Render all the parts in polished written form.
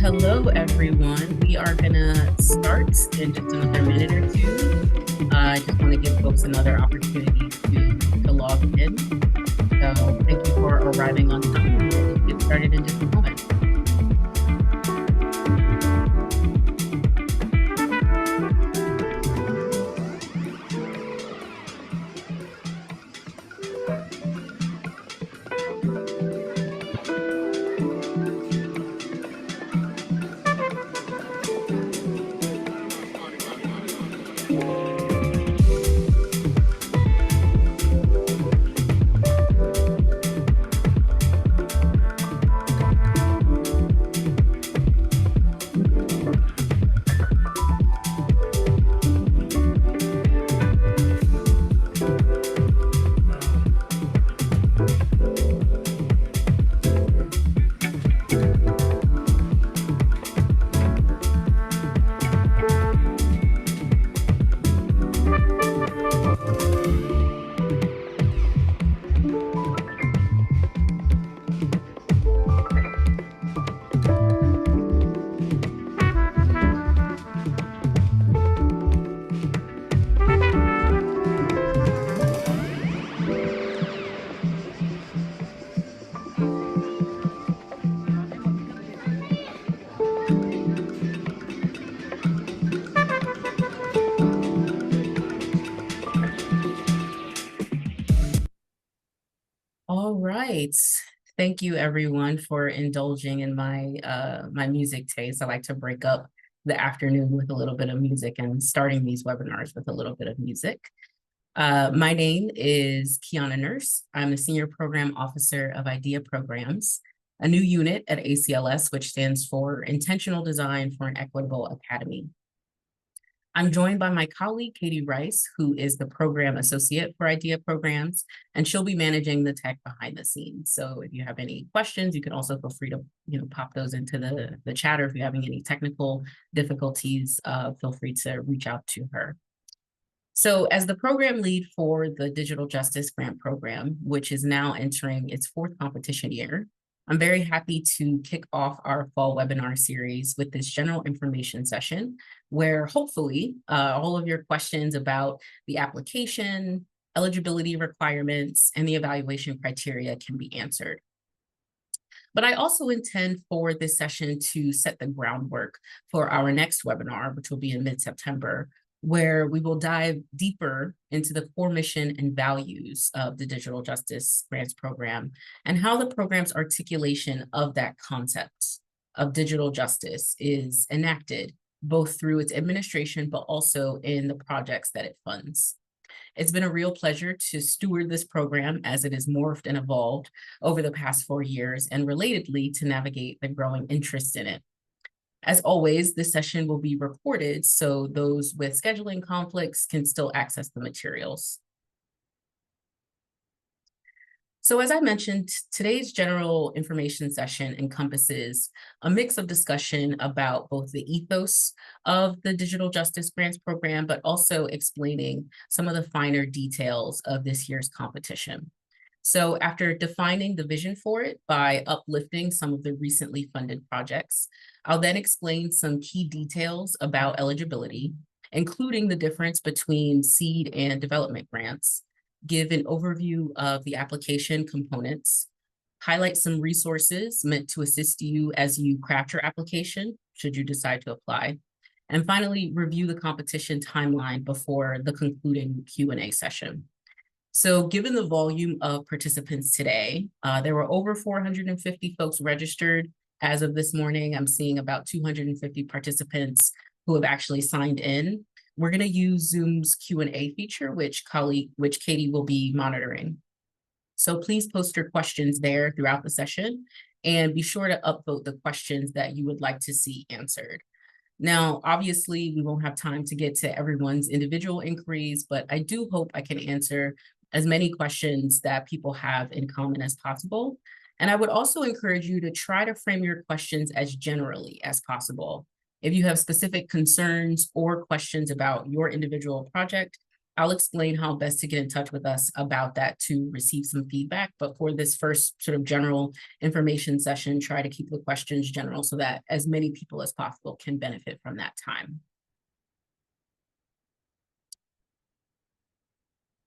Hello, everyone. We are going to start in just another minute or two. I just want to give folks another opportunity to log in. So thank you for arriving on time. We'll get started in just a moment. All right. Thank you, everyone, for indulging in my music taste. I like to break up the afternoon with a little bit of music and starting these webinars with a little bit of music. My name is Kiana Nurse. I'm the Senior Program Officer of IDEA Programs, a new unit at ACLS, which stands for Intentional Design for an Equitable Academy. I'm joined by my colleague, Katie Rice, who is the Program Associate for IDEA Programs, and she'll be managing the tech behind the scenes. So if you have any questions, you can also feel free to pop those into the chat, or if you're having any technical difficulties, feel free to reach out to her. So as the program lead for the Digital Justice Grant Program, which is now entering its fourth competition year, I'm very happy to kick off our fall webinar series with this general information session, where hopefully all of your questions about the application, eligibility requirements, and the evaluation criteria can be answered. But I also intend for this session to set the groundwork for our next webinar, which will be in mid-September, where we will dive deeper into the core mission and values of the Digital Justice Grants Program and how the program's articulation of that concept of digital justice is enacted, both through its administration, but also in the projects that it funds. It's been a real pleasure to steward this program as it has morphed and evolved over the past 4 years, and relatedly to navigate the growing interest in it. As always, this session will be recorded so those with scheduling conflicts can still access the materials. So as I mentioned, today's general information session encompasses a mix of discussion about both the ethos of the Digital Justice Grants Program, but also explaining some of the finer details of this year's competition. So after defining the vision for it by uplifting some of the recently funded projects, I'll then explain some key details about eligibility, including the difference between seed and development grants, give an overview of the application components, highlight some resources meant to assist you as you craft your application, should you decide to apply, and finally, review the competition timeline before the concluding Q&A session. So given the volume of participants today, there were over 450 folks registered. As of this morning, I'm seeing about 250 participants who have actually signed in. We're going to use Zoom's Q&A feature, which Katie will be monitoring. So please post your questions there throughout the session, and be sure to upvote the questions that you would like to see answered. Now, obviously, we won't have time to get to everyone's individual inquiries, but I do hope I can answer as many questions that people have in common as possible. And I would also encourage you to try to frame your questions as generally as possible. If you have specific concerns or questions about your individual project, I'll explain how best to get in touch with us about that to receive some feedback. But for this first sort of general information session, try to keep the questions general so that as many people as possible can benefit from that time.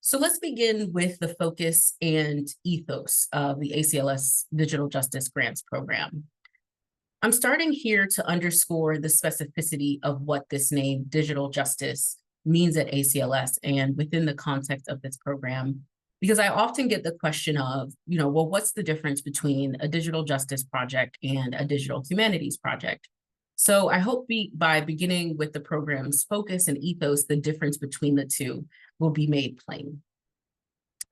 So let's begin with the focus and ethos of the ACLS Digital Justice Grants Program. I'm starting here to underscore the specificity of what this name, digital justice, means at ACLS and within the context of this program, because I often get the question of, well, what's the difference between a digital justice project and a digital humanities project? So I hope by beginning with the program's focus and ethos, the difference between the two will be made plain.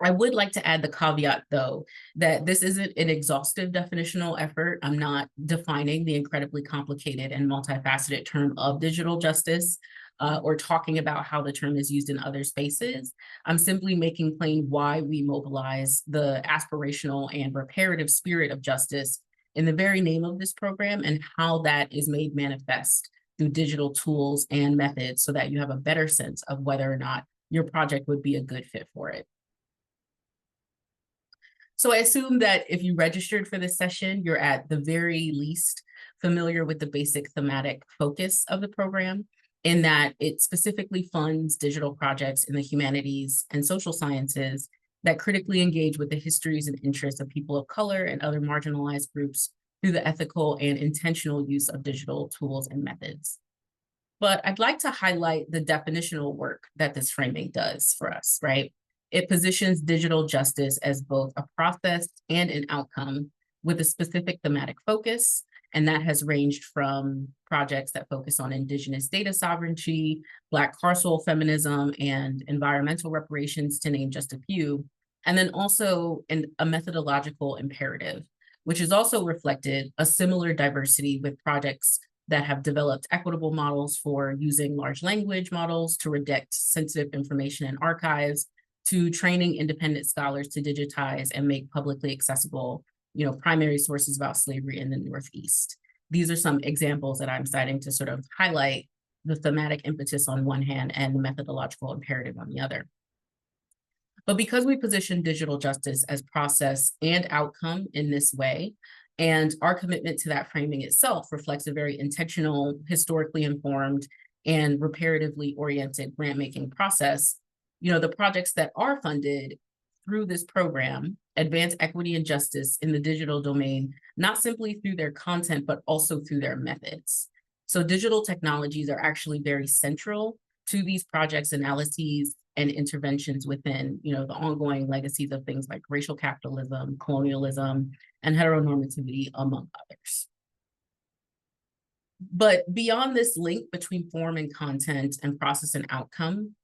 I would like to add the caveat, though, that this isn't an exhaustive definitional effort. I'm not defining the incredibly complicated and multifaceted term of digital justice or talking about how the term is used in other spaces. I'm simply making plain why we mobilize the aspirational and reparative spirit of justice in the very name of this program and how that is made manifest through digital tools and methods so that you have a better sense of whether or not your project would be a good fit for it. So I assume that if you registered for this session, you're at the very least familiar with the basic thematic focus of the program, in that it specifically funds digital projects in the humanities and social sciences that critically engage with the histories and interests of people of color and other marginalized groups through the ethical and intentional use of digital tools and methods. But I'd like to highlight the definitional work that this framing does for us, right? It positions digital justice as both a process and an outcome with a specific thematic focus. And that has ranged from projects that focus on Indigenous data sovereignty, Black carceral feminism, and environmental reparations, to name just a few. And then also a methodological imperative, which is also reflected a similar diversity with projects that have developed equitable models for using large language models to redact sensitive information in archives, to training independent scholars to digitize and make publicly accessible, primary sources about slavery in the Northeast. These are some examples that I'm citing to sort of highlight the thematic impetus on one hand and the methodological imperative on the other. But because we position digital justice as process and outcome in this way, and our commitment to that framing itself reflects a very intentional, historically informed, and reparatively oriented grant-making process, the projects that are funded through this program advance equity and justice in the digital domain, not simply through their content, but also through their methods. So digital technologies are actually very central to these projects' analyses and interventions within, the ongoing legacies of things like racial capitalism, colonialism, and heteronormativity, among others. But beyond this link between form and content and process and outcome,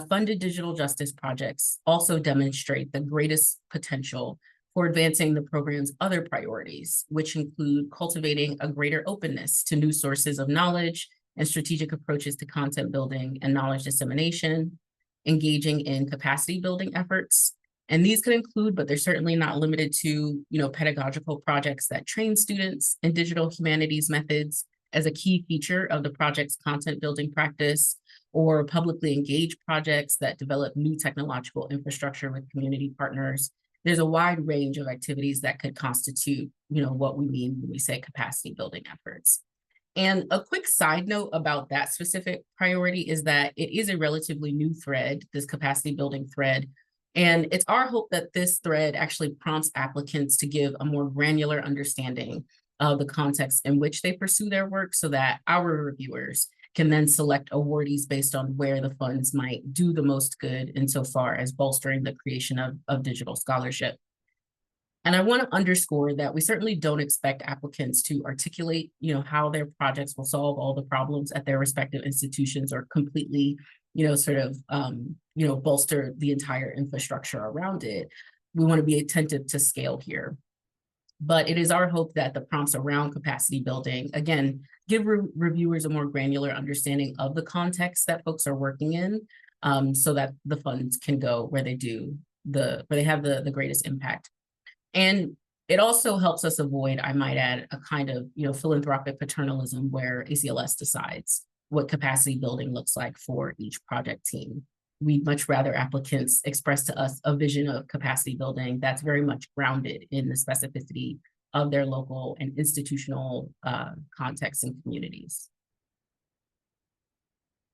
funded digital justice projects also demonstrate the greatest potential for advancing the program's other priorities, which include cultivating a greater openness to new sources of knowledge and strategic approaches to content building and knowledge dissemination, engaging in capacity building efforts. And these could include, but they're certainly not limited to, pedagogical projects that train students in digital humanities methods as a key feature of the project's content building practice, or publicly engaged projects that develop new technological infrastructure with community partners. There's a wide range of activities that could constitute, what we mean when we say capacity building efforts. And a quick side note about that specific priority is that it is a relatively new thread, this capacity building thread. And it's our hope that this thread actually prompts applicants to give a more granular understanding of the context in which they pursue their work so that our reviewers can then select awardees based on where the funds might do the most good insofar as bolstering the creation of digital scholarship. And I want to underscore that we certainly don't expect applicants to articulate, how their projects will solve all the problems at their respective institutions or completely, bolster the entire infrastructure around it. We want to be attentive to scale here. But it is our hope that the prompts around capacity building, again, give reviewers a more granular understanding of the context that folks are working in, so that the funds can go where they have the greatest impact. And it also helps us avoid, I might add, a kind of philanthropic paternalism where ACLS decides what capacity building looks like for each project team. we'd much rather applicants express to us a vision of capacity building that's very much grounded in the specificity of their local and institutional contexts and communities.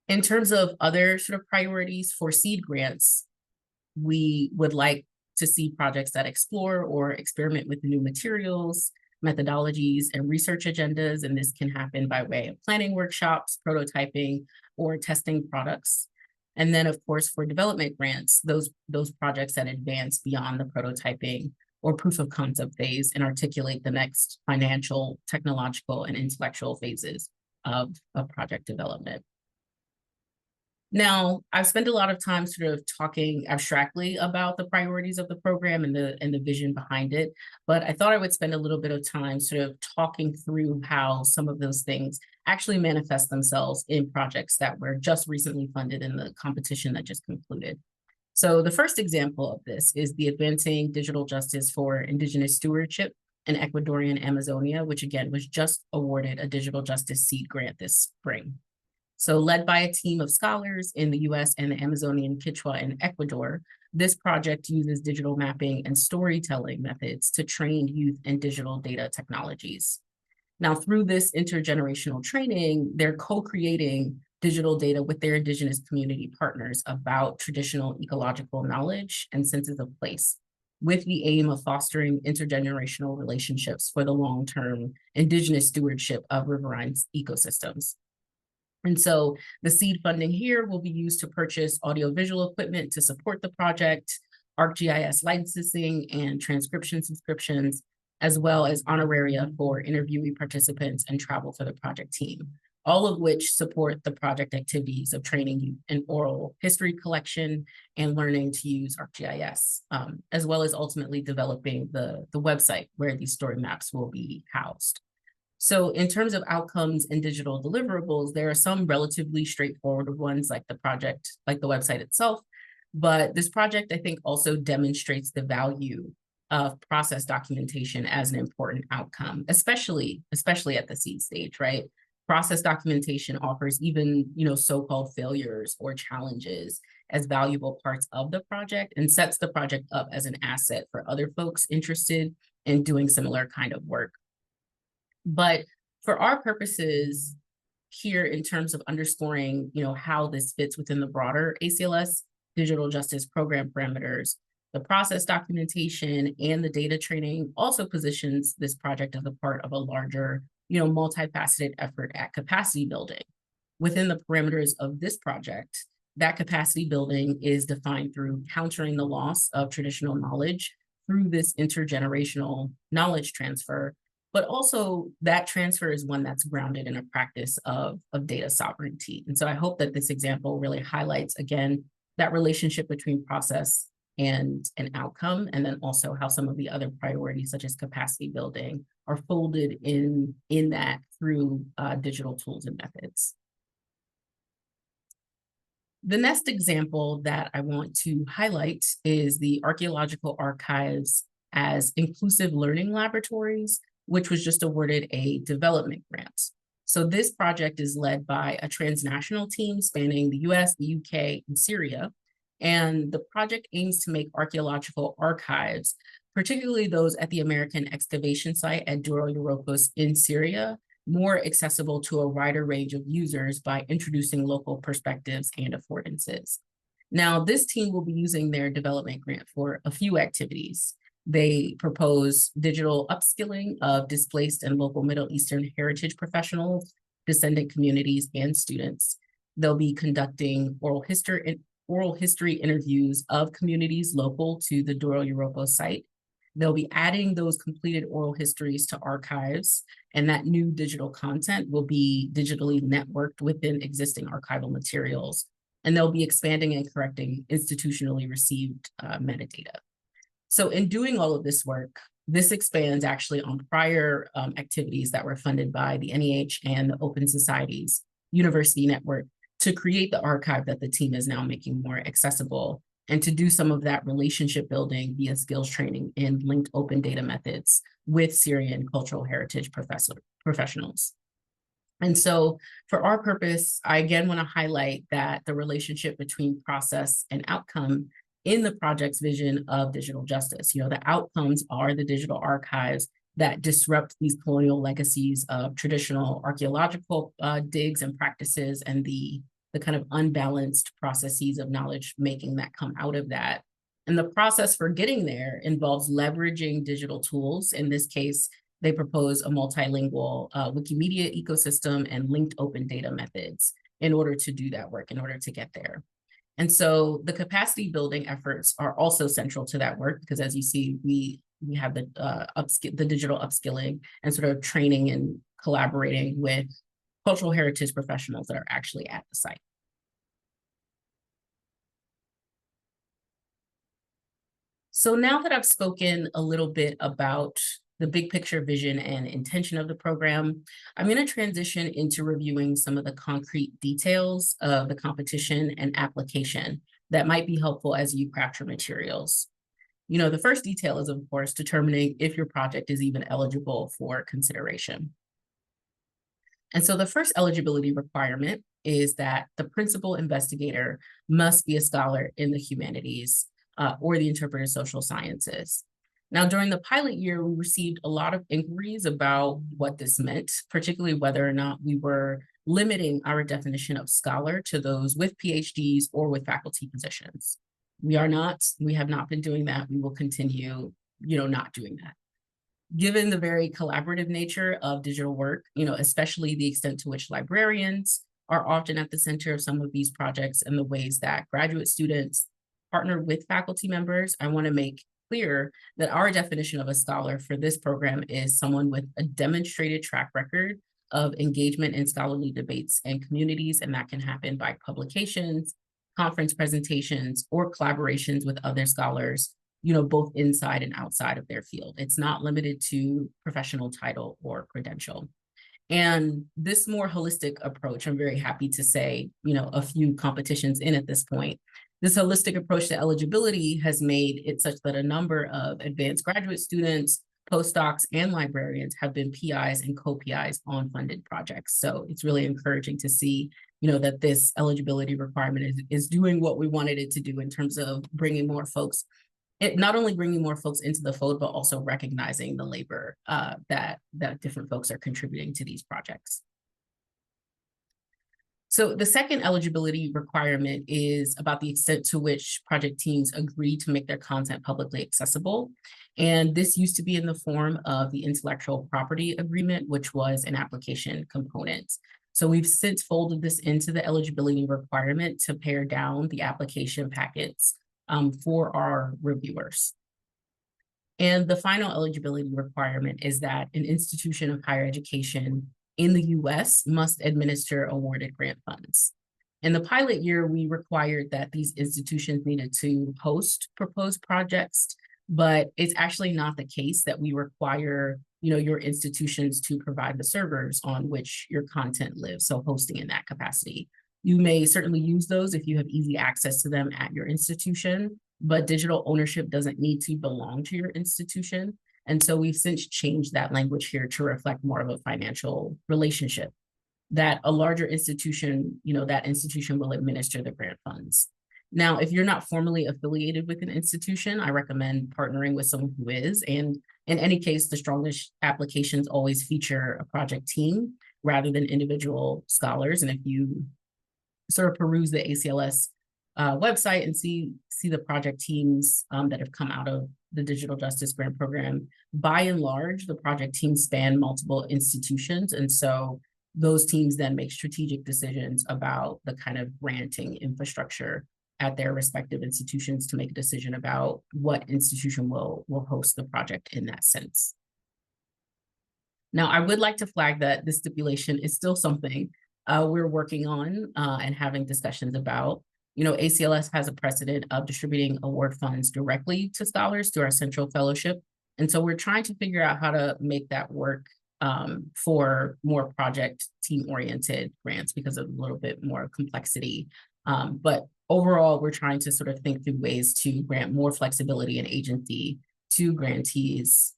In terms of other sort of priorities for seed grants, we would like to see projects that explore or experiment with new materials, methodologies, and research agendas, and this can happen by way of planning workshops, prototyping, or testing products. And then, of course, for development grants, those projects that advance beyond the prototyping or proof of concept phase and articulate the next financial, technological, and intellectual phases of project development. Now, I've spent a lot of time sort of talking abstractly about the priorities of the program and the vision behind it, but I thought I would spend a little bit of time sort of talking through how some of those things actually manifest themselves in projects that were just recently funded in the competition that just concluded. So the first example of this is the Advancing Digital Justice for Indigenous Stewardship in Ecuadorian Amazonia, which again was just awarded a digital justice seed grant this spring. So led by a team of scholars in the US and the Amazonian Quechua in Ecuador, this project uses digital mapping and storytelling methods to train youth in digital data technologies. Now, through this intergenerational training, they're co-creating digital data with their indigenous community partners about traditional ecological knowledge and senses of place, with the aim of fostering intergenerational relationships for the long-term indigenous stewardship of riverine ecosystems. And so the seed funding here will be used to purchase audiovisual equipment to support the project, ArcGIS licensing and transcription subscriptions, as well as honoraria for interviewee participants and travel for the project team, all of which support the project activities of training youth in oral history collection and learning to use ArcGIS, as well as ultimately developing the website where these story maps will be housed. So in terms of outcomes and digital deliverables, there are some relatively straightforward ones like the project, like the website itself, but this project I think also demonstrates the value of process documentation as an important outcome, especially at the seed stage, right? Process documentation offers even, so-called failures or challenges as valuable parts of the project and sets the project up as an asset for other folks interested in doing similar kind of work. But for our purposes here, in terms of underscoring, how this fits within the broader ACLS digital justice program parameters, the process documentation and the data training also positions this project as a part of a larger, multifaceted effort at capacity building. Within the parameters of this project, that capacity building is defined through countering the loss of traditional knowledge through this intergenerational knowledge transfer. But also that transfer is one that's grounded in a practice of data sovereignty. And so I hope that this example really highlights, again, that relationship between process and an outcome, and then also how some of the other priorities, such as capacity building, are folded in that through digital tools and methods. The next example that I want to highlight is the Archaeological Archives as Inclusive Learning Laboratories, which was just awarded a development grant. So this project is led by a transnational team spanning the US, the UK, and Syria. And the project aims to make archaeological archives, particularly those at the American excavation site at Dura Europos in Syria, more accessible to a wider range of users by introducing local perspectives and affordances. Now, this team will be using their development grant for a few activities. They propose digital upskilling of displaced and local Middle Eastern heritage professionals, descendant communities, and students. They'll be conducting oral history interviews of communities local to the Dura Europos site. They'll be adding those completed oral histories to archives, and that new digital content will be digitally networked within existing archival materials. And they'll be expanding and correcting institutionally received metadata. So in doing all of this work, this expands actually on prior activities that were funded by the NEH and the Open Societies University Network to create the archive that the team is now making more accessible, and to do some of that relationship building via skills training in linked open data methods with Syrian cultural heritage professionals. And so for our purpose, I again want to highlight that the relationship between process and outcome in the project's vision of digital justice. The outcomes are the digital archives that disrupt these colonial legacies of traditional archaeological digs and practices, and the kind of unbalanced processes of knowledge making that come out of that. And the process for getting there involves leveraging digital tools. In this case, they propose a multilingual Wikimedia ecosystem and linked open data methods in order to do that work, in order to get there. And so the capacity building efforts are also central to that work, because as you see, we have the digital upskilling and sort of training and collaborating with cultural heritage professionals that are actually at the site. So now that I've spoken a little bit about the big picture vision and intention of the program, I'm going to transition into reviewing some of the concrete details of the competition and application that might be helpful as you craft your materials. The first detail is, of course, determining if your project is even eligible for consideration. And so the first eligibility requirement is that the principal investigator must be a scholar in the humanities or the interpretive social sciences. Now, during the pilot year, we received a lot of inquiries about what this meant, particularly whether or not we were limiting our definition of scholar to those with PhDs or with faculty positions. We are not. We have not been doing that. We will continue, not doing that. Given the very collaborative nature of digital work, especially the extent to which librarians are often at the center of some of these projects and the ways that graduate students partner with faculty members, I want to make clear that our definition of a scholar for this program is someone with a demonstrated track record of engagement in scholarly debates and communities, and that can happen by publications, conference presentations, or collaborations with other scholars, both inside and outside of their field. It's not limited to professional title or credential. And this more holistic approach, I'm very happy to say, a few competitions in at this point, this holistic approach to eligibility has made it such that a number of advanced graduate students, postdocs, and librarians have been PIs and co-PIs on funded projects. So it's really encouraging to see, that this eligibility requirement is doing what we wanted it to do in terms of bringing more folks, not only bringing more folks into the fold, but also recognizing the labor that different folks are contributing to these projects. So the second eligibility requirement is about the extent to which project teams agree to make their content publicly accessible. And this used to be in the form of the intellectual property agreement, which was an application component. So we've since folded this into the eligibility requirement to pare down the application packets for our reviewers. And the final eligibility requirement is that an institution of higher education in the US must administer awarded grant funds. In the pilot year, we required that these institutions needed to host proposed projects, but it's actually not the case that we require, your institutions to provide the servers on which your content lives, so hosting in that capacity. You may certainly use those if you have easy access to them at your institution, but digital ownership doesn't need to belong to your institution. And so we've since changed that language here to reflect more of a financial relationship, that a larger institution, that institution will administer the grant funds. Now, if you're not formally affiliated with an institution, I recommend partnering with someone who is. And in any case, the strongest applications always feature a project team rather than individual scholars. And if you sort of peruse the ACLS website and see the project teams that have come out of the Digital Justice Grant Program, by and large, the project teams span multiple institutions. And so those teams then make strategic decisions about the kind of granting infrastructure at their respective institutions to make a decision about what institution will host the project in that sense. Now, I would like to flag that this stipulation is still something we're working on and having discussions about. ACLS has a precedent of distributing award funds directly to scholars through our central fellowship. And so we're trying to figure out how to make that work for more project team-oriented grants because of a little bit more complexity. But overall, we're trying to sort of think through ways to grant more flexibility and agency to grantees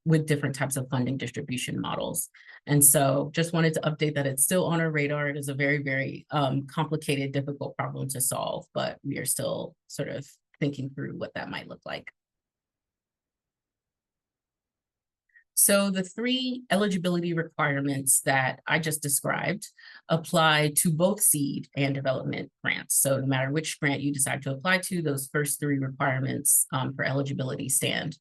with different types of funding distribution models. And so just wanted to update that it's still on our radar. It is a very, very complicated, difficult problem to solve, but we are still sort of thinking through what that might look like. So the three eligibility requirements that I just described apply to both seed and development grants. So no matter which grant you decide to apply to, those first three requirements for eligibility stand.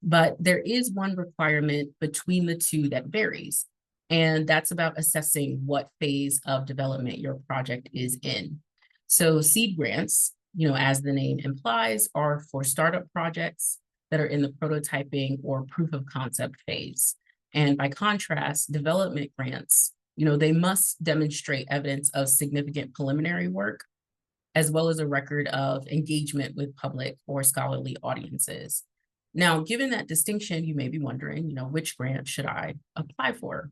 But there is one requirement between the two that varies, and that's about assessing what phase of development your project is in. So seed grants, as the name implies, are for startup projects that are in the prototyping or proof of concept phase. And by contrast, development grants, they must demonstrate evidence of significant preliminary work, as well as a record of engagement with public or scholarly audiences. Now, given that distinction, you may be wondering, which grant should I apply for?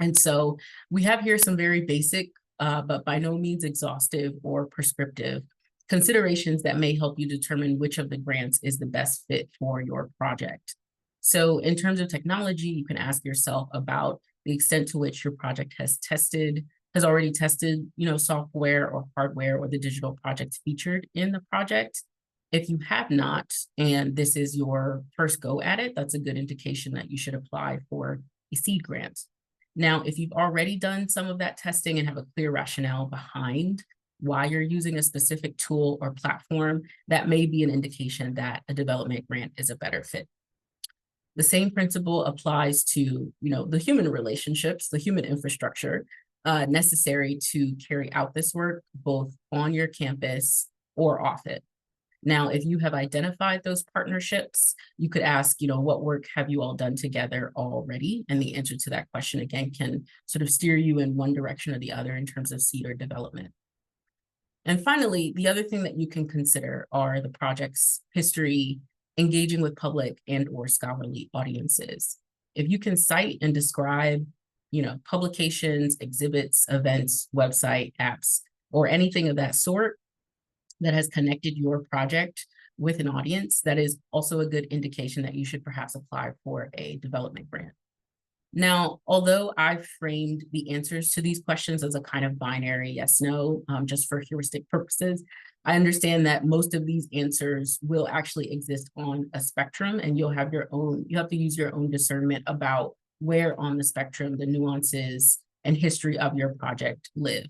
And so we have here some very basic, but by no means exhaustive or prescriptive considerations that may help you determine which of the grants is the best fit for your project. So in terms of technology, you can ask yourself about the extent to which your project has already tested, software or hardware or the digital projects featured in the project. If you have not, and this is your first go at it, that's a good indication that you should apply for a seed grant. Now, if you've already done some of that testing and have a clear rationale behind why you're using a specific tool or platform, that may be an indication that a development grant is a better fit. The same principle applies to, the human relationships, the human infrastructure necessary to carry out this work, both on your campus or off it. Now, if you have identified those partnerships, you could ask, what work have you all done together already? And the answer to that question, again, can sort of steer you in one direction or the other in terms of seed or development. And finally, the other thing that you can consider are the project's history, engaging with public and or scholarly audiences. If you can cite and describe, publications, exhibits, events, website, apps, or anything of that sort that has connected your project with an audience, that is also a good indication that you should perhaps apply for a development grant. Now, although I've framed the answers to these questions as a kind of binary yes, no, just for heuristic purposes, I understand that most of these answers will actually exist on a spectrum, and you have to use your own discernment about where on the spectrum the nuances and history of your project live.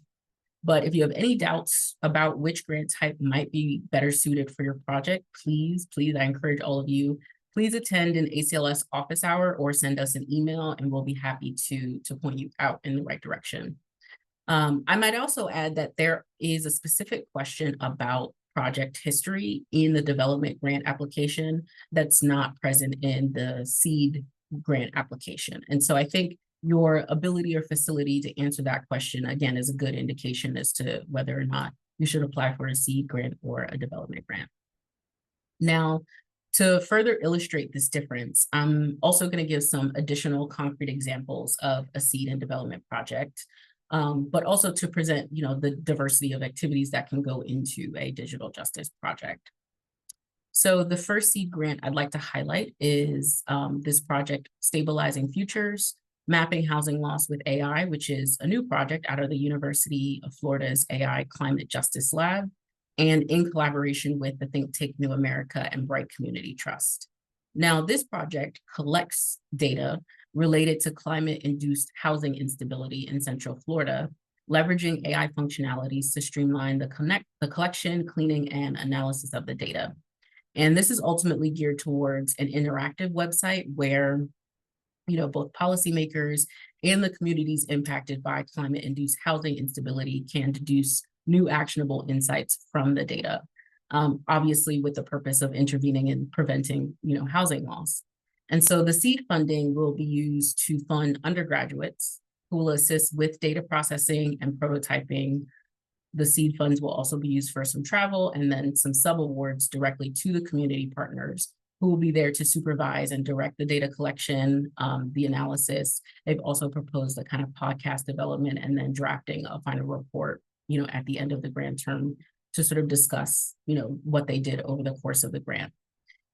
But if you have any doubts about which grant type might be better suited for your project, please, I encourage all of you, please attend an ACLS office hour or send us an email, and we'll be happy to point you out in the right direction. I might also add that there is a specific question about project history in the development grant application that's not present in the seed grant application. And so I think your ability or facility to answer that question, again, is a good indication as to whether or not you should apply for a seed grant or a development grant. Now, to further illustrate this difference, I'm also going to give some additional concrete examples of a seed and development project, but also to present, the diversity of activities that can go into a digital justice project. So the first seed grant I'd like to highlight is this project, Stabilizing Futures, Mapping Housing Loss with AI, which is a new project out of the University of Florida's AI Climate Justice Lab, and in collaboration with the think tank New America and Bright Community Trust. Now, this project collects data related to climate-induced housing instability in Central Florida, leveraging AI functionalities to streamline the collection, cleaning, and analysis of the data. And this is ultimately geared towards an interactive website where both policymakers and the communities impacted by climate-induced housing instability can deduce new actionable insights from the data, obviously with the purpose of intervening and preventing, housing loss. And so the seed funding will be used to fund undergraduates who will assist with data processing and prototyping. The seed funds will also be used for some travel and then some subawards directly to the community partners who will be there to supervise and direct the data collection, the analysis. They've also proposed a kind of podcast development and then drafting a final report, at the end of the grant term to sort of discuss, what they did over the course of the grant.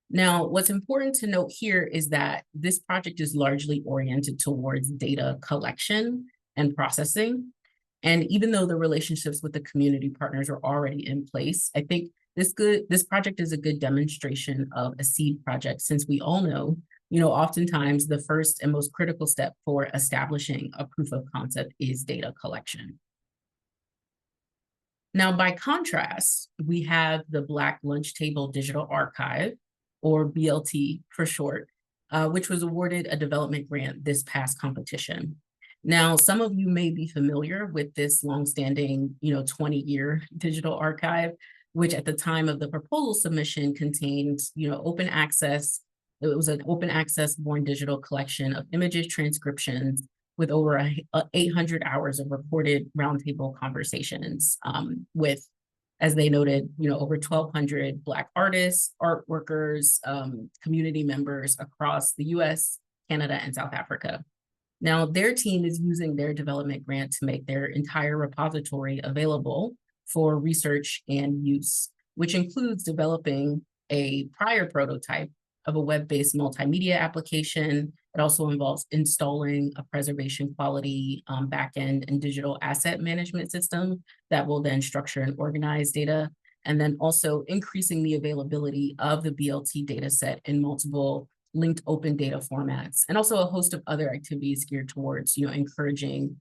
Now, what's important to note here is that this project is largely oriented towards data collection and processing. And even though the relationships with the community partners are already in place, I think this project is a good demonstration of a seed project, since we all know, oftentimes the first and most critical step for establishing a proof of concept is data collection. Now, by contrast, we have the Black Lunch Table Digital Archive, or BLT for short, which was awarded a development grant this past competition. Now, some of you may be familiar with this longstanding, 20-year digital archive, which at the time of the proposal submission contained, open access. It was an open access born digital collection of images, transcriptions, with over 800 hours of recorded roundtable conversations with, as they noted, over 1,200 Black artists, art workers, community members across the US, Canada, and South Africa. Now, their team is using their development grant to make their entire repository available for research and use, which includes developing a prior prototype of a web-based multimedia application. It also involves installing a preservation quality backend and digital asset management system that will then structure and organize data, and then also increasing the availability of the BLT data set in multiple linked open data formats, and also a host of other activities geared towards encouraging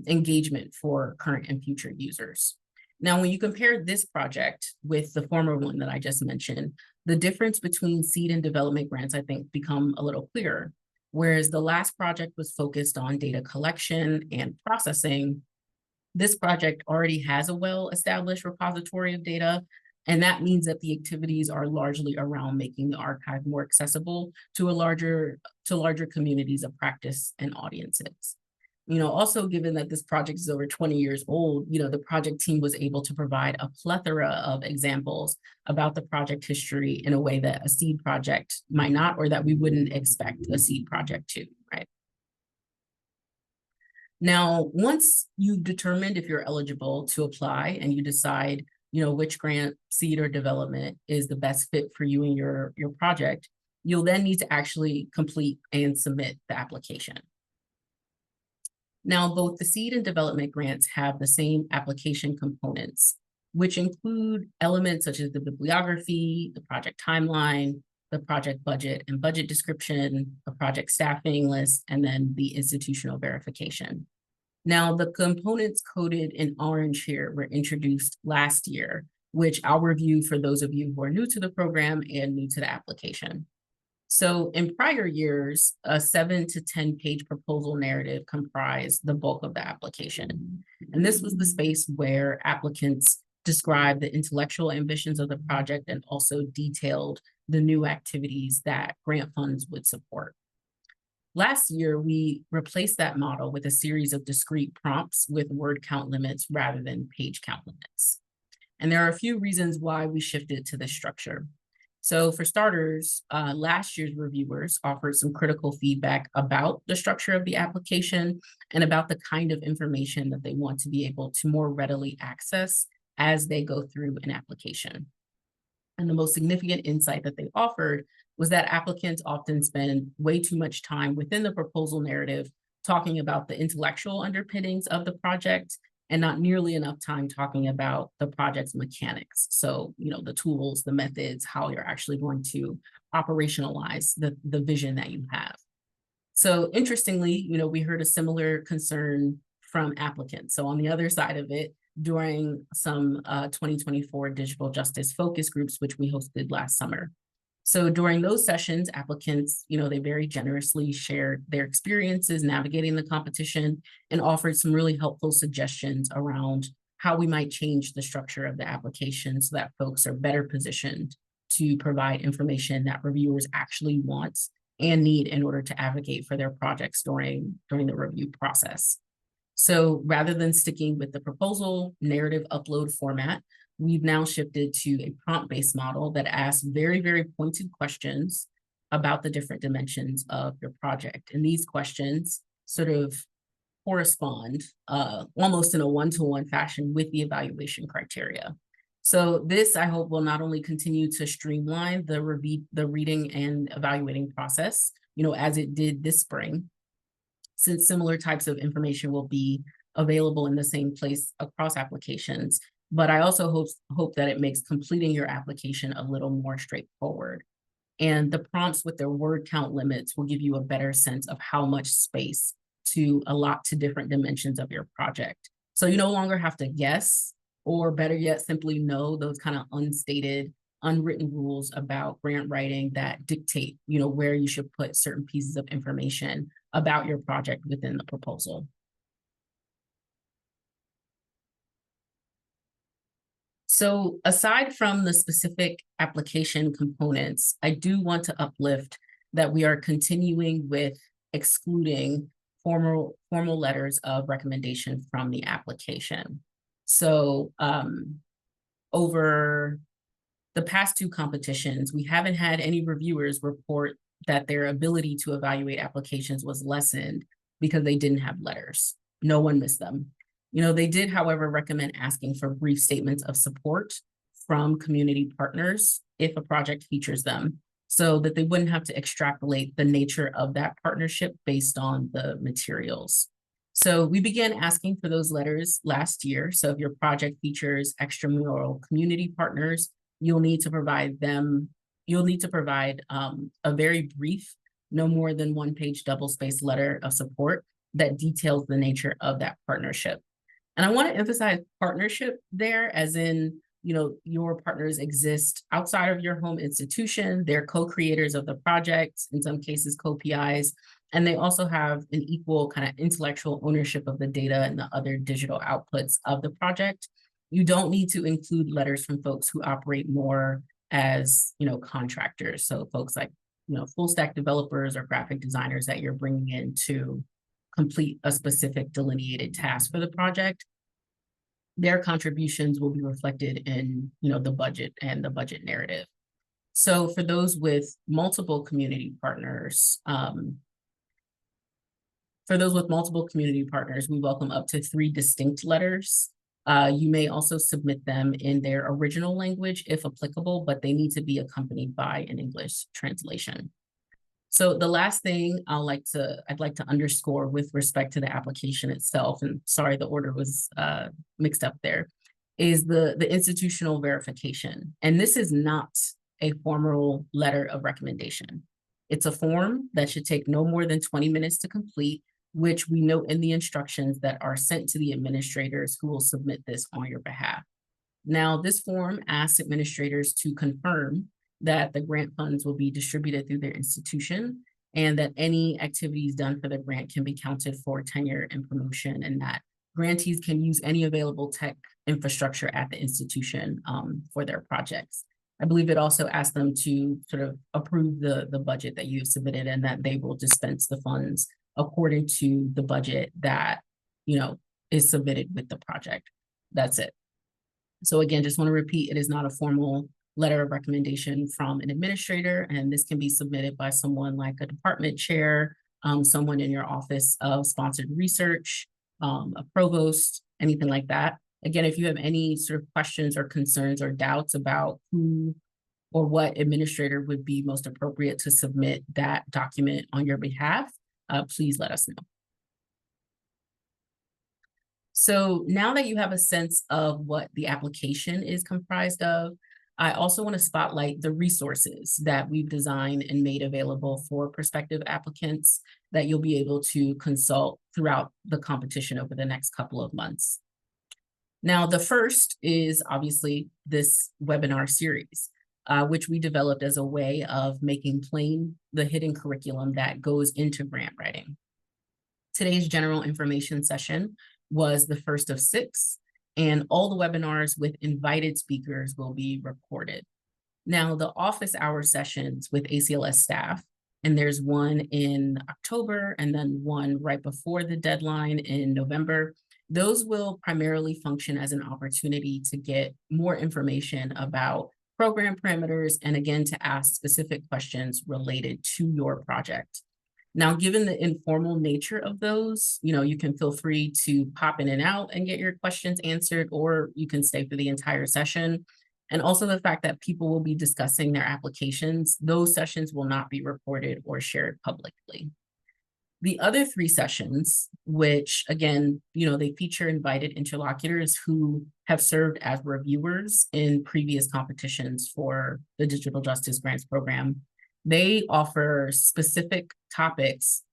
engagement for current and future users. Now, when you compare this project with the former one that I just mentioned, the difference between seed and development grants, I think, become a little clearer. Whereas the last project was focused on data collection and processing, this project already has a well-established repository of data, and that means that the activities are largely around making the archive more accessible to larger communities of practice and audiences. Also, given that this project is over 20 years old, the project team was able to provide a plethora of examples about the project history in a way that a seed project might not, or that we wouldn't expect a seed project to, right? Now, once you've determined if you're eligible to apply and you decide, which grant, seed, or development is the best fit for you and your project, you'll then need to actually complete and submit the application. Now, both the seed and development grants have the same application components, which include elements such as the bibliography, the project timeline, the project budget and budget description, a project staffing list, and then the institutional verification. Now, the components coded in orange here were introduced last year, which I'll review for those of you who are new to the program and new to the application. So in prior years, a 7 to 10 page proposal narrative comprised the bulk of the application. And this was the space where applicants described the intellectual ambitions of the project and also detailed the new activities that grant funds would support. Last year, we replaced that model with a series of discrete prompts with word count limits rather than page count limits. And there are a few reasons why we shifted to this structure. So for starters, last year's reviewers offered some critical feedback about the structure of the application and about the kind of information that they want to be able to more readily access as they go through an application. And the most significant insight that they offered was that applicants often spend way too much time within the proposal narrative talking about the intellectual underpinnings of the project and not nearly enough time talking about the project's mechanics. So, the tools, the methods, how you're actually going to operationalize the vision that you have. So interestingly, we heard a similar concern from applicants. So on the other side of it, during some 2024 digital justice focus groups, which we hosted last summer. So during those sessions, applicants, they very generously shared their experiences navigating the competition and offered some really helpful suggestions around how we might change the structure of the application so that folks are better positioned to provide information that reviewers actually want and need in order to advocate for their projects during the review process. So rather than sticking with the proposal narrative upload format, we've now shifted to a prompt-based model that asks very, very pointed questions about the different dimensions of your project. And these questions sort of correspond almost in a one-to-one fashion with the evaluation criteria. So this, I hope, will not only continue to streamline the reading and evaluating process, as it did this spring, since similar types of information will be available in the same place across applications. But I also hope that it makes completing your application a little more straightforward. And the prompts with their word count limits will give you a better sense of how much space to allot to different dimensions of your project. So you no longer have to guess, or better yet, simply know those kind of unstated, unwritten rules about grant writing that dictate, where you should put certain pieces of information about your project within the proposal. So aside from the specific application components, I do want to uplift that we are continuing with excluding formal letters of recommendation from the application. So over the past two competitions, we haven't had any reviewers report that their ability to evaluate applications was lessened because they didn't have letters. No one missed them. They did, however, recommend asking for brief statements of support from community partners if a project features them, so that they wouldn't have to extrapolate the nature of that partnership based on the materials. So we began asking for those letters last year. So if your project features extramural community partners, you'll need to provide a very brief, no more than 1-page double-spaced letter of support that details the nature of that partnership. And I want to emphasize partnership there, as in, your partners exist outside of your home institution. They're co-creators of the project, in some cases co-PIs, and they also have an equal kind of intellectual ownership of the data and the other digital outputs of the project. You don't need to include letters from folks who operate more as, contractors. So folks like, full stack developers or graphic designers that you're bringing in to complete a specific delineated task for the project. Their contributions will be reflected in, the budget and the budget narrative. So for those with multiple community partners, we welcome up to 3 distinct letters. You may also submit them in their original language if applicable, but they need to be accompanied by an English translation. So the last thing I'd like to underscore with respect to the application itself, and sorry, the order was mixed up there, is the institutional verification. And this is not a formal letter of recommendation. It's a form that should take no more than 20 minutes to complete, which we note in the instructions that are sent to the administrators who will submit this on your behalf. Now, this form asks administrators to confirm that the grant funds will be distributed through their institution, and that any activities done for the grant can be counted for tenure and promotion, and that grantees can use any available tech infrastructure at the institution for their projects. I believe it also asks them to sort of approve the budget that you've submitted, and that they will dispense the funds according to the budget that, is submitted with the project. That's it. So again, just want to repeat, it is not a formal letter of recommendation from an administrator, and this can be submitted by someone like a department chair, someone in your office of sponsored research, a provost, anything like that. Again, if you have any sort of questions or concerns or doubts about who or what administrator would be most appropriate to submit that document on your behalf, please let us know. So now that you have a sense of what the application is comprised of, I also want to spotlight the resources that we've designed and made available for prospective applicants that you'll be able to consult throughout the competition over the next couple of months. Now, the first is obviously this webinar series, which we developed as a way of making plain the hidden curriculum that goes into grant writing. Today's general information session was the first of 6, and all the webinars with invited speakers will be recorded. Now, the office hour sessions with ACLS staff, and there's one in October and then one right before the deadline in November, those will primarily function as an opportunity to get more information about program parameters, and again, to ask specific questions related to your project. Now, given the informal nature of those, you can feel free to pop in and out and get your questions answered, or you can stay for the entire session. And also the fact that people will be discussing their applications, those sessions will not be recorded or shared publicly. The other three sessions, which again, they feature invited interlocutors who have served as reviewers in previous competitions for the Digital Justice Grants Program. They offer specific topics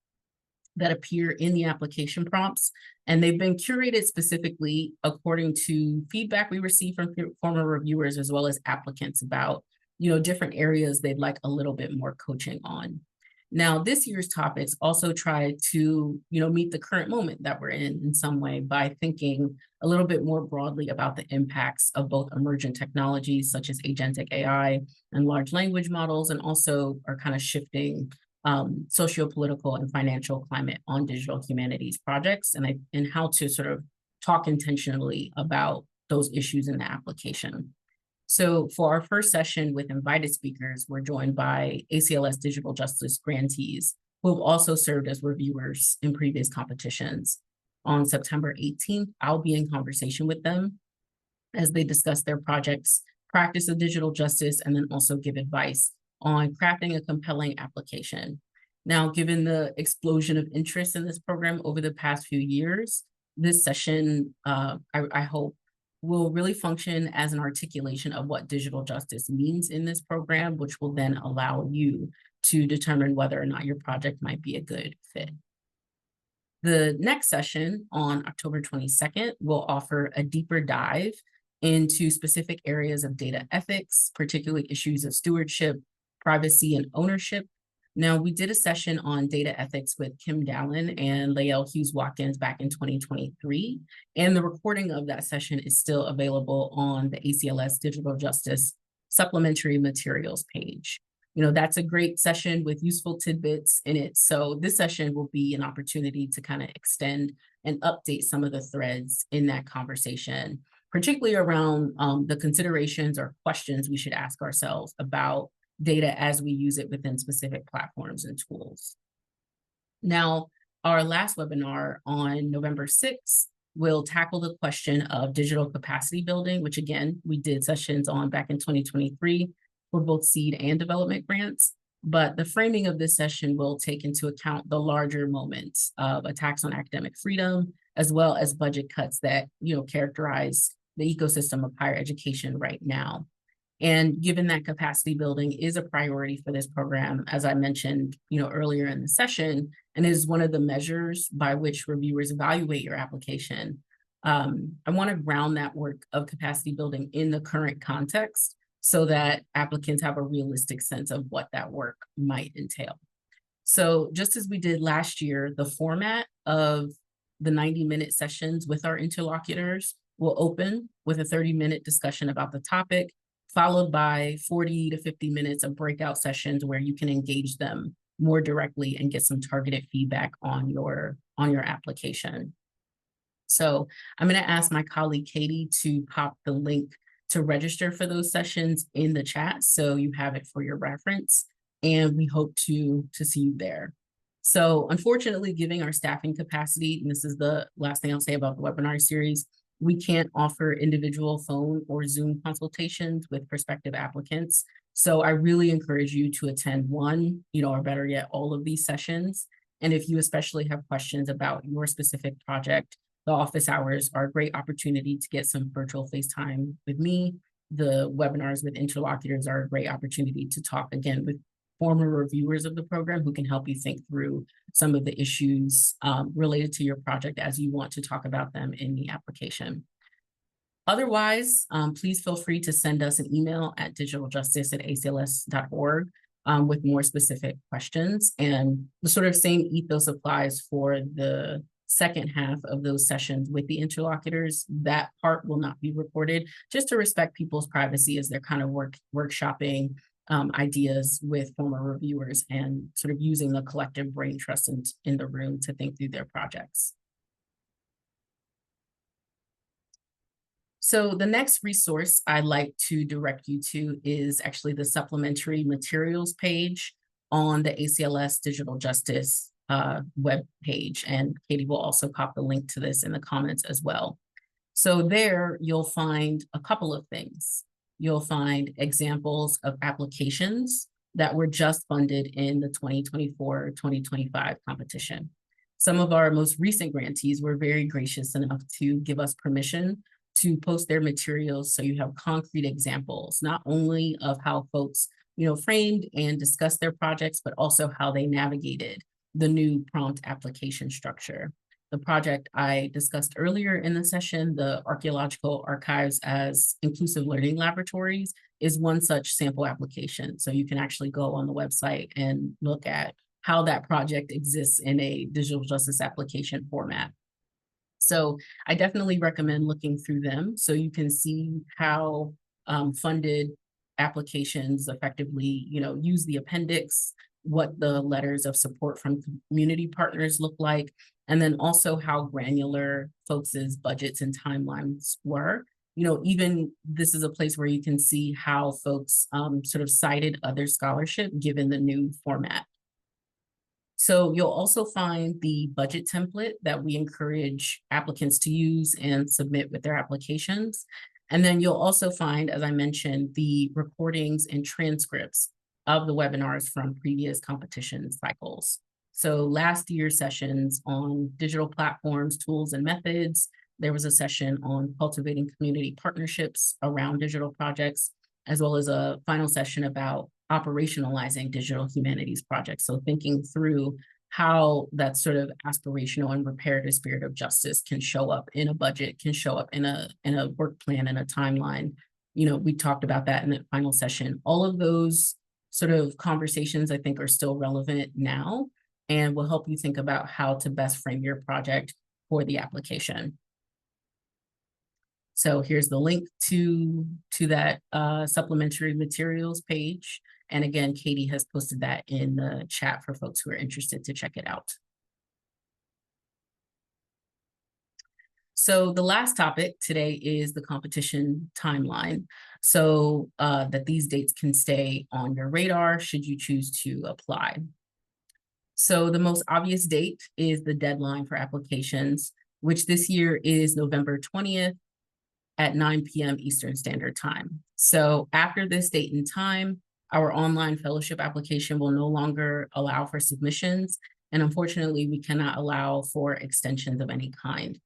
that appear in the application prompts, and they've been curated specifically according to feedback we receive from former reviewers as well as applicants about, different areas they'd like a little bit more coaching on. Now, this year's topics also try to, meet the current moment that we're in some way by thinking a little bit more broadly about the impacts of both emergent technologies such as agentic AI and large language models, and also are kind of shifting socio-political and financial climate on digital humanities projects, and how to sort of talk intentionally about those issues in the application. So for our first session with invited speakers, we're joined by ACLS Digital Justice grantees who have also served as reviewers in previous competitions. On September 18th, I'll be in conversation with them as they discuss their projects, practice of digital justice, and then also give advice on crafting a compelling application. Now, given the explosion of interest in this program over the past few years, this session, I hope, will really function as an articulation of what digital justice means in this program, which will then allow you to determine whether or not your project might be a good fit. The next session on October 22nd will offer a deeper dive into specific areas of data ethics, particularly issues of stewardship, privacy, and ownership. Now, we did a session on data ethics with Kim Dallin and Lael Hughes-Watkins back in 2023, and the recording of that session is still available on the ACLS Digital Justice Supplementary Materials page. That's a great session with useful tidbits in it. So this session will be an opportunity to kind of extend and update some of the threads in that conversation, particularly around the considerations or questions we should ask ourselves about data as we use it within specific platforms and tools. Now, our last webinar on November 6th will tackle the question of digital capacity building, which again, we did sessions on back in 2023 for both seed and development grants. But the framing of this session will take into account the larger moments of attacks on academic freedom, as well as budget cuts that, characterize the ecosystem of higher education right now. And given that capacity building is a priority for this program, as I mentioned, earlier in the session, and is one of the measures by which reviewers evaluate your application, I want to ground that work of capacity building in the current context so that applicants have a realistic sense of what that work might entail. So just as we did last year, the format of the 90-minute sessions with our interlocutors will open with a 30-minute discussion about the topic, followed by 40 to 50 minutes of breakout sessions where you can engage them more directly and get some targeted feedback on your application. So I'm going to ask my colleague Katie to pop the link to register for those sessions in the chat so you have it for your reference, and we hope to see you there. So unfortunately, given our staffing capacity, and this is the last thing I'll say about the webinar series, we can't offer individual phone or Zoom consultations with prospective applicants. So I really encourage you to attend one, or better yet, all of these sessions. And if you especially have questions about your specific project, the office hours are a great opportunity to get some virtual FaceTime with me. The webinars with interlocutors are a great opportunity to talk again with former reviewers of the program who can help you think through some of the issues related to your project as you want to talk about them in the application. Otherwise, please feel free to send us an email at digitaljustice@acls.org with more specific questions. And the sort of same ethos applies for the second half of those sessions with the interlocutors. That part will not be recorded, just to respect people's privacy as they're kind of workshopping ideas with former reviewers and sort of using the collective brain trust in the room to think through their projects. So the next resource I'd like to direct you to is actually the supplementary materials page on the ACLS Digital Justice web page. And Katie will also pop the link to this in the comments as well. So there you'll find a couple of things. You'll find examples of applications that were just funded in the 2024-2025 competition. Some of our most recent grantees were very gracious enough to give us permission to post their materials so you have concrete examples, not only of how folks framed and discussed their projects, but also how they navigated the new prompt application structure. The project I discussed earlier in the session, the Archaeological Archives as Inclusive Learning Laboratories, is one such sample application. So you can actually go on the website and look at how that project exists in a digital justice application format. So I definitely recommend looking through them so you can see how funded applications effectively, use the appendix, what the letters of support from community partners look like, and then also how granular folks' budgets and timelines were. Even this is a place where you can see how folks sort of cited other scholarship given the new format. So you'll also find the budget template that we encourage applicants to use and submit with their applications. And then you'll also find, as I mentioned, the recordings and transcripts of the webinars from previous competition cycles. So last year's sessions on digital platforms, tools, and methods, there was a session on cultivating community partnerships around digital projects, as well as a final session about operationalizing digital humanities projects. So thinking through how that sort of aspirational and reparative spirit of justice can show up in a budget, can show up in a work plan and a timeline. We talked about that in the final session. All of those sort of conversations, I think, are still relevant now and will help you think about how to best frame your project for the application. So here's the link to that supplementary materials page. And again, Katie has posted that in the chat for folks who are interested to check it out. So the last topic today is the competition timeline, so that these dates can stay on your radar should you choose to apply. So the most obvious date is the deadline for applications, which this year is November 20th at 9 p.m. Eastern Standard Time. So after this date and time, our online fellowship application will no longer allow for submissions. And unfortunately, we cannot allow for extensions of any kind.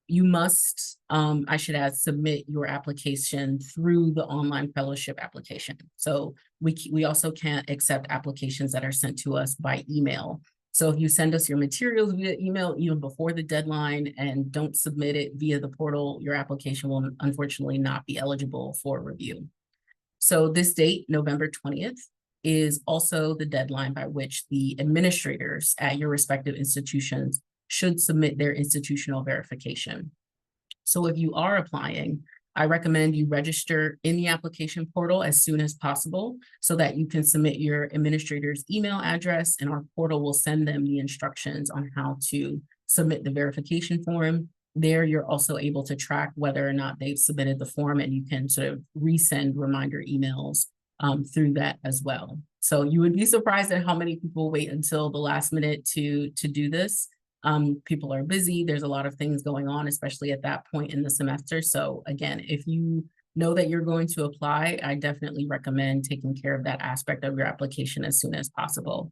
You must, I should add, submit your application through the online fellowship application. So we also can't accept applications that are sent to us by email. So if you send us your materials via email, even before the deadline, and don't submit it via the portal, your application will unfortunately not be eligible for review. So this date, November 20th, is also the deadline by which the administrators at your respective institutions should submit their institutional verification. So if you are applying, I recommend you register in the application portal as soon as possible so that you can submit your administrator's email address, and our portal will send them the instructions on how to submit the verification form. There, you're also able to track whether or not they've submitted the form, and you can sort of resend reminder emails through that as well. So you would be surprised at how many people wait until the last minute to do this. People are busy. There's a lot of things going on, especially at that point in the semester. So again, if you know that you're going to apply, I definitely recommend taking care of that aspect of your application as soon as possible.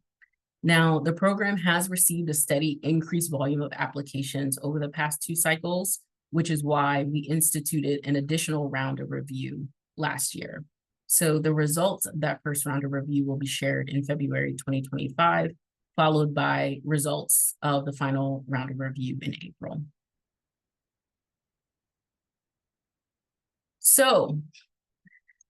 Now, the program has received a steady increased volume of applications over the past 2 cycles, which is why we instituted an additional round of review last year. So the results of that first round of review will be shared in February 2025, followed by results of the final round of review in April. So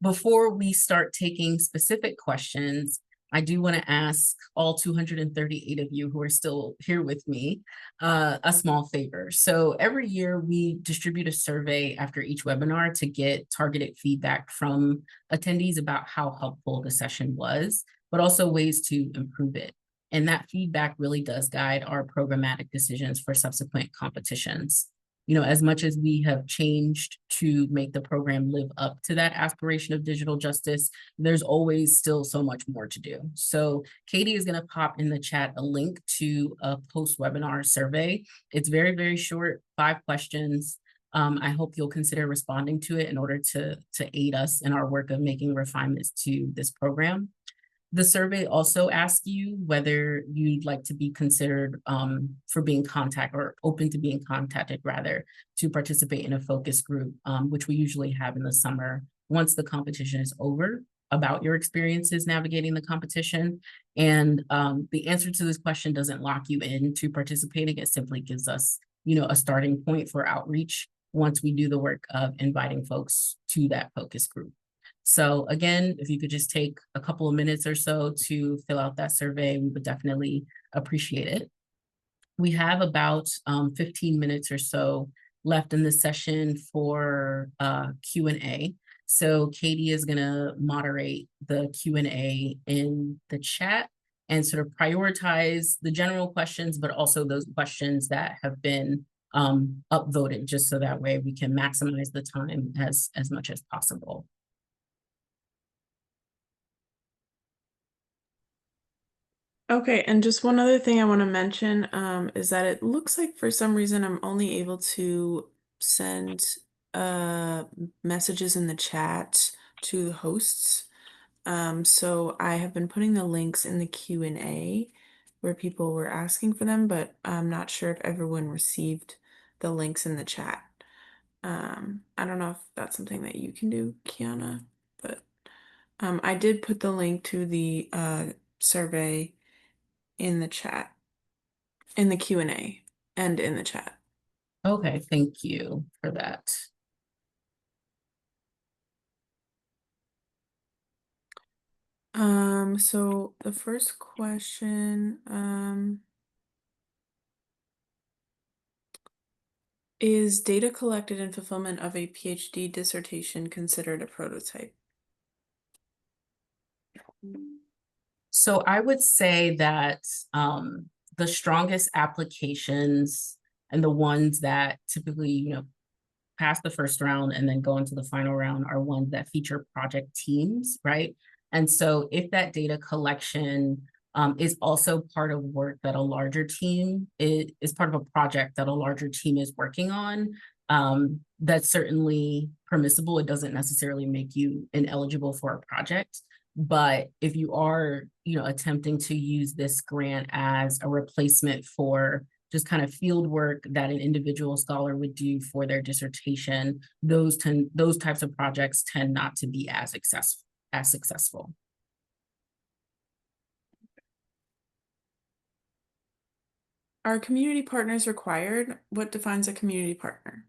before we start taking specific questions, I do want to ask all 238 of you who are still here with me a small favor. So every year we distribute a survey after each webinar to get targeted feedback from attendees about how helpful the session was, but also ways to improve it. And that feedback really does guide our programmatic decisions for subsequent competitions. as much as we have changed to make the program live up to that aspiration of digital justice, there's always still so much more to do. So Katie is going to pop in the chat a link to a post-webinar survey. It's very, very short, 5 questions. I hope you'll consider responding to it in order to aid us in our work of making refinements to this program. The survey also asks you whether you'd like to be considered for being open to being contacted rather, to participate in a focus group, which we usually have in the summer once the competition is over, about your experiences navigating the competition. And the answer to this question doesn't lock you into participating. It simply gives us, a starting point for outreach once we do the work of inviting folks to that focus group. So again, if you could just take a couple of minutes or so to fill out that survey, we would definitely appreciate it. We have about 15 minutes or so left in this session for Q&A. So Katie is gonna moderate the Q&A in the chat and sort of prioritize the general questions, but also those questions that have been upvoted, just so that way we can maximize the time as much as possible. Okay, and just one other thing I want to mention is that it looks like for some reason I'm only able to send messages in the chat to the hosts. So I have been putting the links in the Q&A where people were asking for them, but I'm not sure if everyone received the links in the chat. I don't know if that's something that you can do, Kiana, but I did put the link to the survey in the chat, in the Q&A, and in the chat. Okay, thank you for that. So the first question, is data collected in fulfillment of a PhD dissertation considered a prototype? So I would say that the strongest applications and the ones that typically, pass the first round and then go into the final round are ones that feature project teams, right? And so if that data collection is also part of work that a larger team is part of a project that a larger team is working on, that's certainly permissible. It doesn't necessarily make you ineligible for a project. But if you are, attempting to use this grant as a replacement for just kind of field work that an individual scholar would do for their dissertation, those types of projects tend not to be as successful. Are community partners required? What defines a community partner?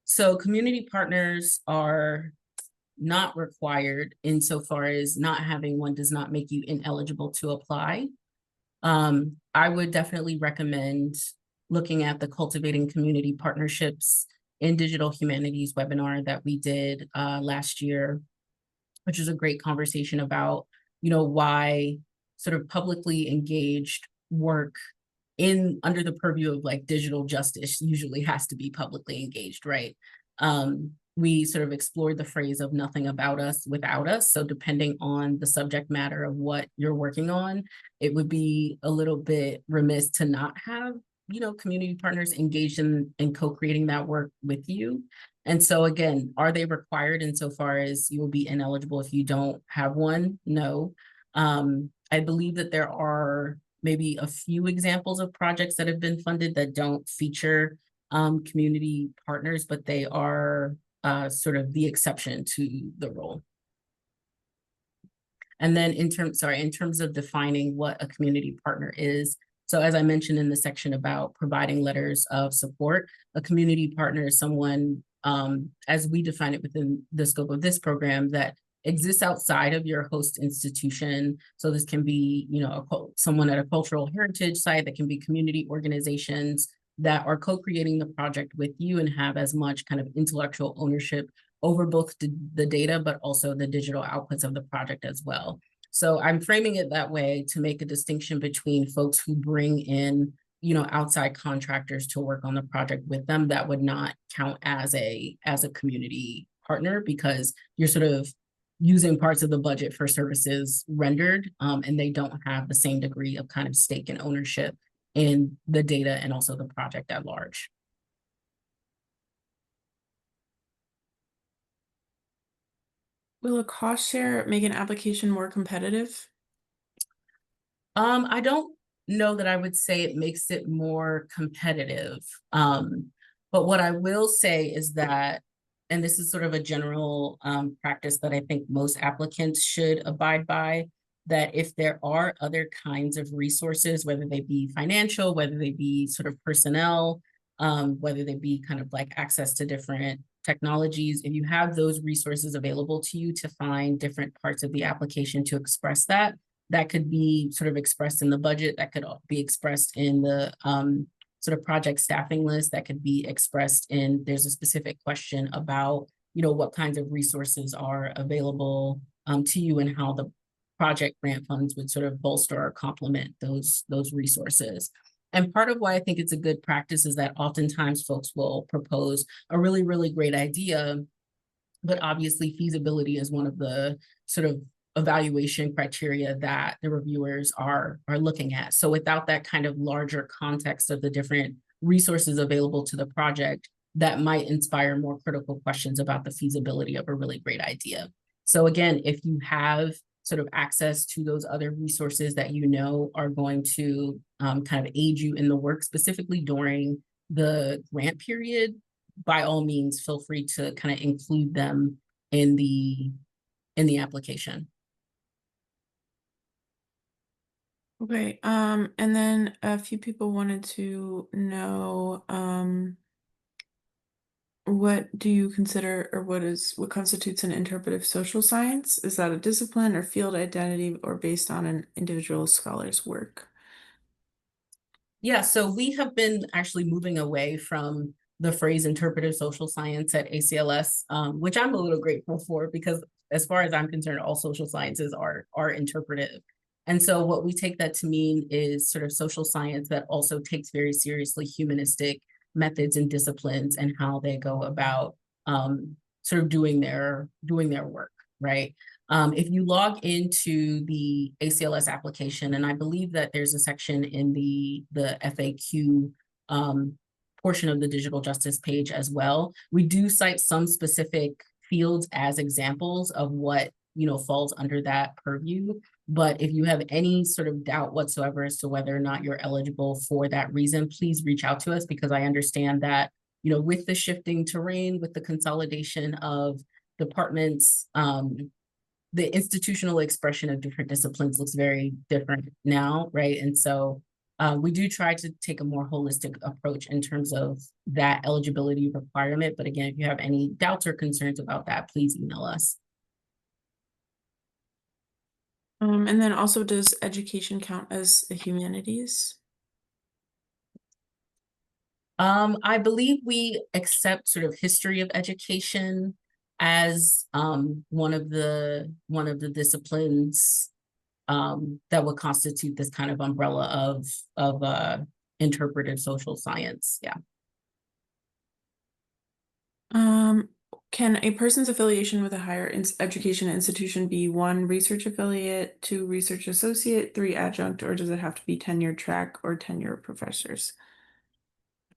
So community partners are not required insofar as not having one does not make you ineligible to apply. I would definitely recommend looking at the Cultivating Community Partnerships in Digital Humanities webinar that we did last year, which is a great conversation about, why sort of publicly engaged work under the purview of like digital justice usually has to be publicly engaged, right? We sort of explored the phrase of nothing about us without us. So depending on the subject matter of what you're working on, it would be a little bit remiss to not have, community partners engaged in co-creating that work with you. And so again, are they required insofar as you will be ineligible if you don't have one? No. I believe that there are maybe a few examples of projects that have been funded that don't feature community partners, but they are sort of the exception to the rule. And then in terms of defining what a community partner is, so as I mentioned in the section about providing letters of support, a community partner is someone, as we define it within the scope of this program, that exists outside of your host institution. So this can be, someone at a cultural heritage site, that can be community organizations that are co-creating the project with you and have as much kind of intellectual ownership over both the data, but also the digital outputs of the project as well. So I'm framing it that way to make a distinction between folks who bring in outside contractors to work on the project with them, that would not count as a community partner, because you're sort of using parts of the budget for services rendered, and they don't have the same degree of kind of stake and ownership in the data and also the project at large. Will a cost share make an application more competitive? I don't know that I would say it makes it more competitive. But what I will say is that, and this is sort of a general practice that I think most applicants should abide by, that if there are other kinds of resources, whether they be financial, whether they be sort of personnel, whether they be kind of like access to different technologies, if you have those resources available to you to find different parts of the application to express that, that could be sort of expressed in the budget, that could be expressed in the sort of project staffing list, that could be expressed in, there's a specific question about, what kinds of resources are available to you, and how the project grant funds would sort of bolster or complement those resources. And part of why I think it's a good practice is that oftentimes folks will propose a really, really great idea, but obviously feasibility is one of the sort of evaluation criteria that the reviewers are looking at. So without that kind of larger context of the different resources available to the project, that might inspire more critical questions about the feasibility of a really great idea. So again, if you have sort of access to those other resources that are going to kind of aid you in the work, specifically during the grant period, by all means, feel free to kind of include them in the application. Okay, and then a few people wanted to know, what do you consider, or what constitutes an interpretive social science? Is that a discipline or field identity, or based on an individual scholar's work? Yeah, so we have been actually moving away from the phrase interpretive social science at ACLS, which I'm a little grateful for, because as far as I'm concerned, all social sciences are interpretive. And so what we take that to mean is sort of social science that also takes very seriously humanistic methods and disciplines, and how they go about sort of doing their work, right? If you log into the ACLS application, and I believe that there's a section in the FAQ portion of the digital justice page as well, we do cite some specific fields as examples of what falls under that purview. But if you have any sort of doubt whatsoever as to whether or not you're eligible for that reason, please reach out to us, because I understand that with the shifting terrain, with the consolidation of departments, the institutional expression of different disciplines looks very different now, right? And so we do try to take a more holistic approach in terms of that eligibility requirement. But again, if you have any doubts or concerns about that, please email us. And then also, does education count as the humanities? I believe we accept sort of history of education as one of the disciplines that would constitute this kind of umbrella of interpretive social science. Yeah. Can a person's affiliation with a higher education institution be 1, research affiliate, 2, research associate, 3, adjunct, or does it have to be tenure track or tenure professors?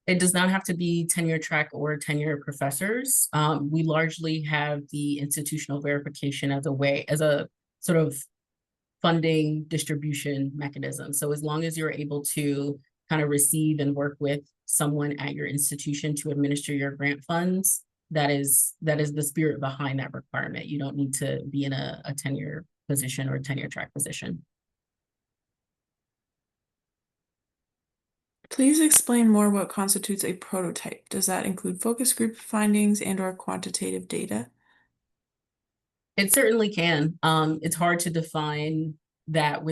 It does not have to be tenure track or tenure professors. We largely have the institutional verification as a sort of funding distribution mechanism. So as long as you're able to kind of receive and work with someone at your institution to administer your grant funds, that is the spirit behind that requirement. You don't need to be in a tenure position or a tenure track position. Please explain more what constitutes a prototype. Does that include focus group findings and/or quantitative data? It certainly can. It's hard to define that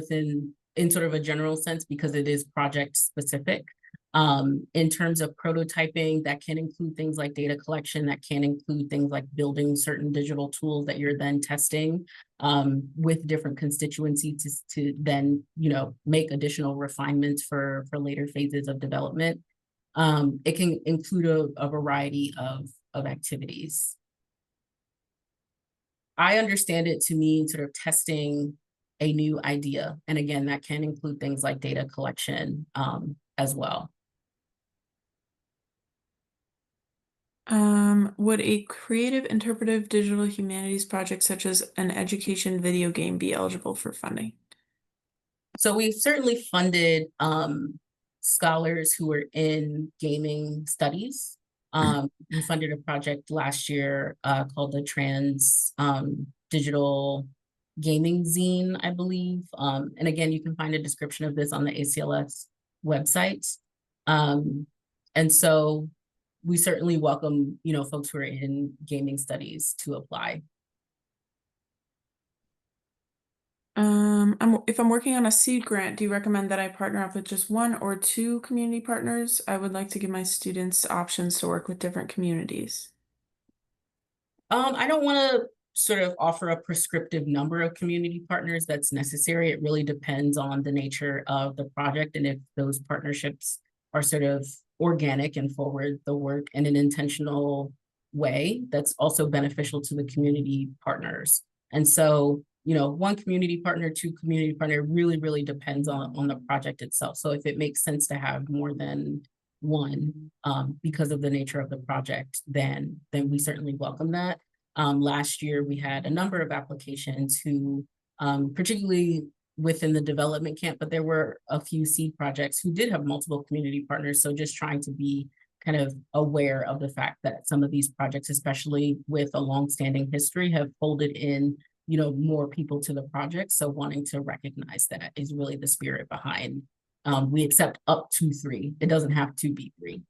in sort of a general sense, because it is project specific. In terms of prototyping, that can include things like data collection, that can include things like building certain digital tools that you're then testing with different constituencies to then, make additional refinements for later phases of development. It can include a variety of activities. I understand it to mean sort of testing a new idea. And again, that can include things like data collection as well. Would a creative interpretive digital humanities project such as an education video game be eligible for funding? So we've certainly funded scholars who are in gaming studies. We funded a project last year called the Trans Digital Gaming Zine, I believe. And again, you can find a description of this on the ACLS website. And so we certainly welcome, folks who are in gaming studies to apply. If I'm working on a seed grant, do you recommend that I partner up with just one or two community partners? I would like to give my students options to work with different communities. I don't want to sort of offer a prescriptive number of community partners that's necessary. It really depends on the nature of the project and if those partnerships are sort of organic and forward the work in an intentional way that's also beneficial to the community partners. And so, one community partner, two community partner really, really depends on the project itself. So if it makes sense to have more than one because of the nature of the project, then we certainly welcome that. Last year, we had a number of applications who, particularly within the development camp, but there were a few seed projects who did have multiple community partners. So just trying to be kind of aware of the fact that some of these projects, especially with a longstanding history, have folded in, more people to the project. So wanting to recognize that is really the spirit behind. We accept up to 3. It doesn't have to be 3.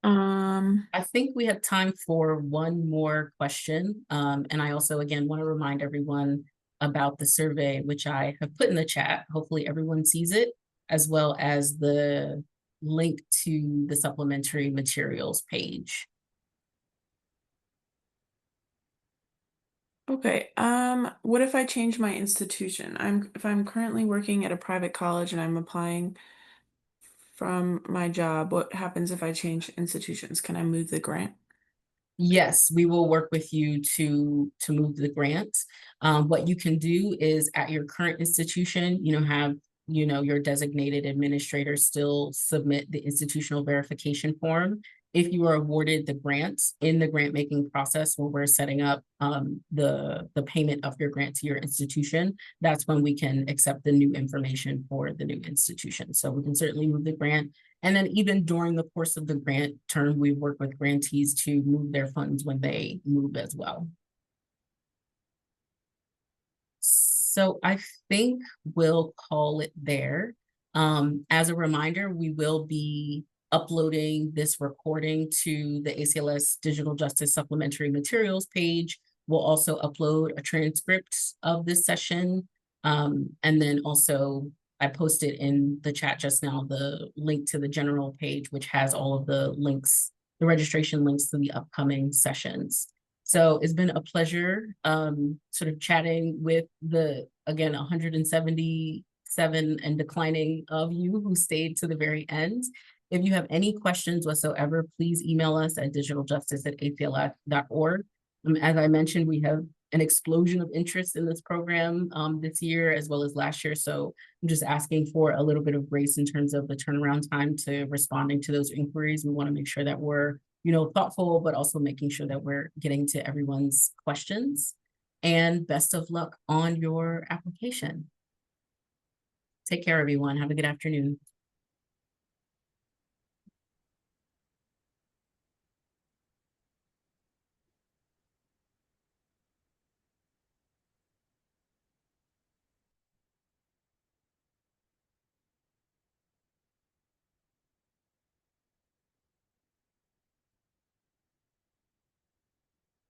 I think we have time for one more question. And I also, again, want to remind everyone about the survey, which I have put in the chat. Hopefully everyone sees it, as well as the link to the supplementary materials page. Okay, what if I change my institution? If I'm currently working at a private college and I'm applying from my job, what happens if I change institutions? Can I move the grant? Yes, we will work with you to move the grant. What you can do is at your current institution, have your designated administrator still submit the institutional verification form. If you are awarded the grants in the grant making process where we're setting up the payment of your grant to your institution, that's when we can accept the new information for the new institution. So we can certainly move the grant. And then even during the course of the grant term, we work with grantees to move their funds when they move as well. So I think we'll call it there. As a reminder, we will be uploading this recording to the ACLS Digital Justice Supplementary Materials page. We'll also upload a transcript of this session. And then also I posted in the chat just now the link to the general page, which has all of the links, the registration links to the upcoming sessions. So it's been a pleasure sort of chatting with the, again, 177 and declining of you who stayed to the very end. If you have any questions whatsoever, please email us at digitaljustice@acls.org. As I mentioned, we have an explosion of interest in this program this year as well as last year. So I'm just asking for a little bit of grace in terms of the turnaround time to responding to those inquiries. We want to make sure that we're thoughtful, but also making sure that we're getting to everyone's questions. And best of luck on your application. Take care, everyone. Have a good afternoon.